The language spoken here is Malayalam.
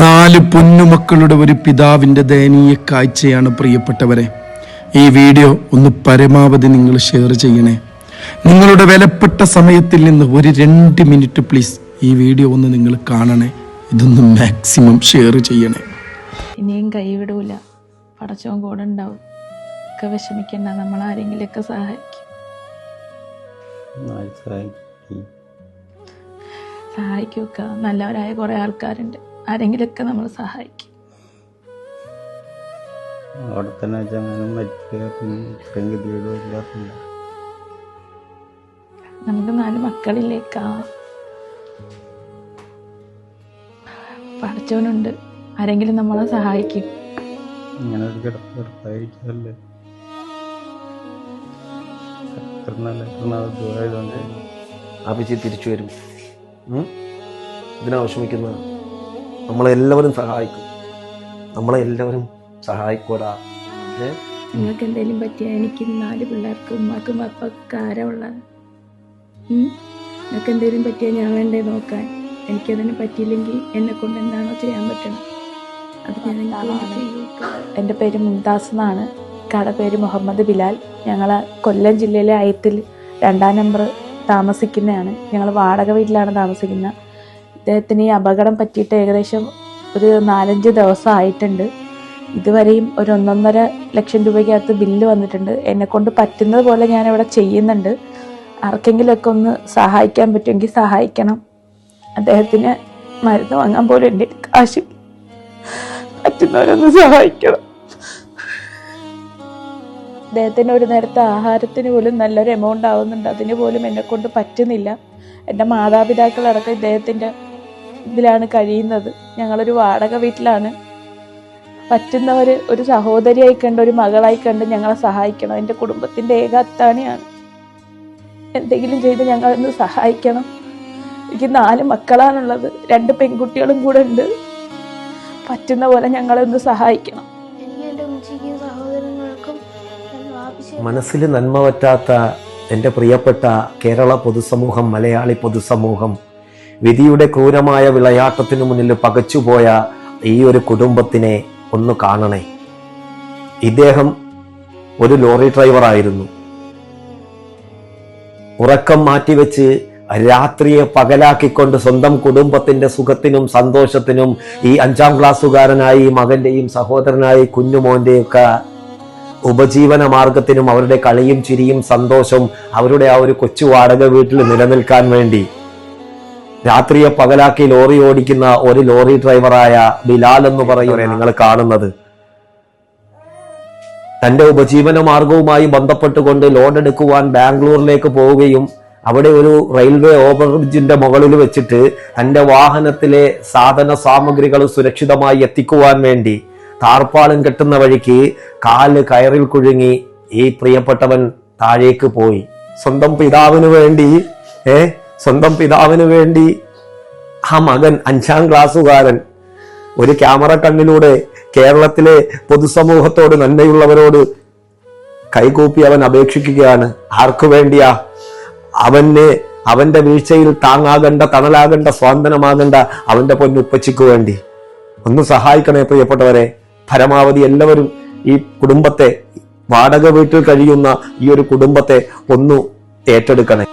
4 പൊന്നുമക്കളുടെ ഒരു പിതാവിൻ്റെ ദയനീയ കാഴ്ചയാണ് പ്രിയപ്പെട്ടവരെ. ഈ വീഡിയോ ഒന്ന് പരമാവധി നിങ്ങൾ ഷെയർ ചെയ്യണേ. നിങ്ങളുടെ വിലപ്പെട്ട സമയത്തിൽ നിന്ന് ഒരു 2 മിനിറ്റ് പ്ലീസ് ഈ വീഡിയോ ഒന്ന് നിങ്ങൾ കാണണേ. ഇതൊന്ന് മാക്സിമം ഷെയർ ചെയ്യണേ. ഇനിയും കൈവിടൂല, പടച്ചോൻ കൂടെ ഉണ്ടാവും. ഒക്കെ വിഷമിക്കണ്ട, നമ്മൾ ആരെങ്കിലുമൊക്കെ സഹായിക്കും. സഹായിക്കൂക്ക, നല്ലവരായ കുറെ ആൾക്കാരുണ്ട്, ആരെങ്കിലുമൊക്കെ നമ്മൾ സഹായിക്കും. അവിടെ തന്നെ നമുക്ക് 4 മക്കളില്ലേക്കാ. പഠിച്ചവനുണ്ട്, ആരെങ്കിലും നമ്മളെ സഹായിക്കും. അഭിജി തിരിച്ചു വരും. ഇതിനാ വിഷമിക്കുന്ന നമ്മളെല്ലാവരും സഹായിക്കും, നമ്മളെല്ലാവരും സഹായിക്കൂടാ. നിങ്ങൾക്ക് എന്തെങ്കിലും പറ്റിയാ എനിക്ക് 4 പിള്ളേർക്ക് ഉമ്മാക്കും അപ്പൊക്കെ ആരാ ഉള്ളത്? നിങ്ങൾക്ക് എന്തെങ്കിലും പറ്റിയാൽ ഞാൻ വേണ്ടേ നോക്കാൻ? എനിക്കതിന് പറ്റിയില്ലെങ്കിൽ എന്നെ കൊണ്ട് എന്താണോ ചെയ്യാൻ പറ്റണം അത് ഞാൻ ചെയ്യും. എൻ്റെ പേര് മുംതാസ് എന്നാണ്. കട പേര് മുഹമ്മദ് ബിലാൽ. ഞങ്ങൾ കൊല്ലം ജില്ലയിലെ അയത്തിൽ 2-ാം നമ്പർ താമസിക്കുന്നതാണ്. ഞങ്ങൾ വാടക വീട്ടിലാണ് താമസിക്കുന്നത്. ഇദ്ദേഹത്തിന് ഈ അപകടം പറ്റിയിട്ട് ഏകദേശം ഒരു 4-5 ദിവസം ആയിട്ടുണ്ട്. ഇതുവരെയും ഒരു 1.5 ലക്ഷം രൂപയ്ക്കകത്ത് ബില്ല് വന്നിട്ടുണ്ട്. എന്നെക്കൊണ്ട് പറ്റുന്നത് പോലെ ഞാനിവിടെ ചെയ്യുന്നുണ്ട്. ആർക്കെങ്കിലുമൊക്കെ ഒന്ന് സഹായിക്കാൻ പറ്റുമെങ്കിൽ സഹായിക്കണം. അദ്ദേഹത്തിന് മരുന്ന് വാങ്ങാൻ പോലും എൻ്റെ കാശ്, പറ്റുന്നവരൊന്ന് സഹായിക്കണം. അദ്ദേഹത്തിന് ഒരു നേരത്തെ ആഹാരത്തിന് പോലും നല്ലൊരു എമൗണ്ട് ആവുന്നുണ്ട്. അതിന് പോലും എന്നെ കൊണ്ട് പറ്റുന്നില്ല. എൻ്റെ മാതാപിതാക്കളടക്കം ഇദ്ദേഹത്തിൻ്റെ ഇതിലാണ് കഴിയുന്നത്. ഞങ്ങളൊരു വാടക വീട്ടിലാണ്. പറ്റുന്നവർ ഒരു സഹോദരിയായി കണ്ട്, ഒരു മകളായി കണ്ട് ഞങ്ങളെ സഹായിക്കണം. എൻ്റെ കുടുംബത്തിൻ്റെ ഏക അത്താണിയാണ്. എന്തെങ്കിലും ചെയ്ത് ഞങ്ങളൊന്ന് സഹായിക്കണം. എനിക്ക് 4 മക്കളാണുള്ളത്, 2 പെൺകുട്ടികളും കൂടെ ഉണ്ട്. പറ്റുന്ന പോലെ ഞങ്ങളെ ഒന്ന് സഹായിക്കണം. മനസ്സിൽ നന്മ പറ്റാത്ത എൻ്റെ പ്രിയപ്പെട്ട കേരള പൊതുസമൂഹം, മലയാളി പൊതുസമൂഹം, വിധിയുടെ ക്രൂരമായ വിളയാട്ടത്തിനു മുന്നിൽ പകച്ചുപോയ ഈ ഒരു കുടുംബത്തിനെ ഒന്ന് കാണണേ. ഇദ്ദേഹം ഒരു ലോറി ഡ്രൈവറായിരുന്നു. ഉറക്കം മാറ്റിവെച്ച് രാത്രിയെ പകലാക്കിക്കൊണ്ട് സ്വന്തം കുടുംബത്തിന്റെ സുഖത്തിനും സന്തോഷത്തിനും ഈ 5-ാം ക്ലാസ്സുകാരനായി മകന്റെയും സഹോദരനായി കുഞ്ഞുമോന്റെയൊക്കെ ഉപജീവന മാർഗത്തിനും അവരുടെ കളിയും ചിരിയും സന്തോഷവും അവരുടെ ആ ഒരു കൊച്ചു വാടക വീട്ടിൽ നിലനിൽക്കാൻ വേണ്ടി രാത്രിയെ പകലാക്കി ലോറി ഓടിക്കുന്ന ഒരു ലോറി ഡ്രൈവറായ ബിലാൽ എന്ന് പറയുന്നത് നിങ്ങൾ കാണുന്നത്. തന്റെ ഉപജീവന മാർഗവുമായി ബന്ധപ്പെട്ടുകൊണ്ട് ലോഡ് എടുക്കുവാൻ ബാംഗ്ലൂരിലേക്ക് പോവുകയും അവിടെ ഒരു റെയിൽവേ ഓവർബ്രിഡ്ജിന്റെ മുകളിൽ വെച്ചിട്ട് തന്റെ വാഹനത്തിലെ സാധന സാമഗ്രികൾ സുരക്ഷിതമായി എത്തിക്കുവാൻ വേണ്ടി താർപ്പാളും കെട്ടുന്ന വഴിക്ക് കാല് കയറിൽ കുഴുങ്ങി ഈ പ്രിയപ്പെട്ടവൻ താഴേക്ക് പോയി. സ്വന്തം പിതാവിന് വേണ്ടി ആ മകൻ 5-ാം ക്ലാസ്സുകാരൻ ഒരു ക്യാമറ കണ്ണിലൂടെ കേരളത്തിലെ പൊതുസമൂഹത്തോട്, നന്മയുള്ളവരോട് കൈകൂപ്പി അവൻ അപേക്ഷിക്കുകയാണ്. ആർക്കു വേണ്ടിയാ? അവന്റെ വീഴ്ചയിൽ താങ്ങാകേണ്ട, തണലാകേണ്ട, സ്വാന്തനമാകേണ്ട അവന്റെ പൊന്നുപ്പച്ചിക്ക് വേണ്ടി. ഒന്ന് സഹായിക്കണേ പ്രിയപ്പെട്ടവരെ. പരമാവധി എല്ലാവരും ഈ കുടുംബത്തെ, വാടക വീട്ടിൽ കഴിയുന്ന ഈ ഒരു കുടുംബത്തെ ഒന്ന് ഏറ്റെടുക്കണേ.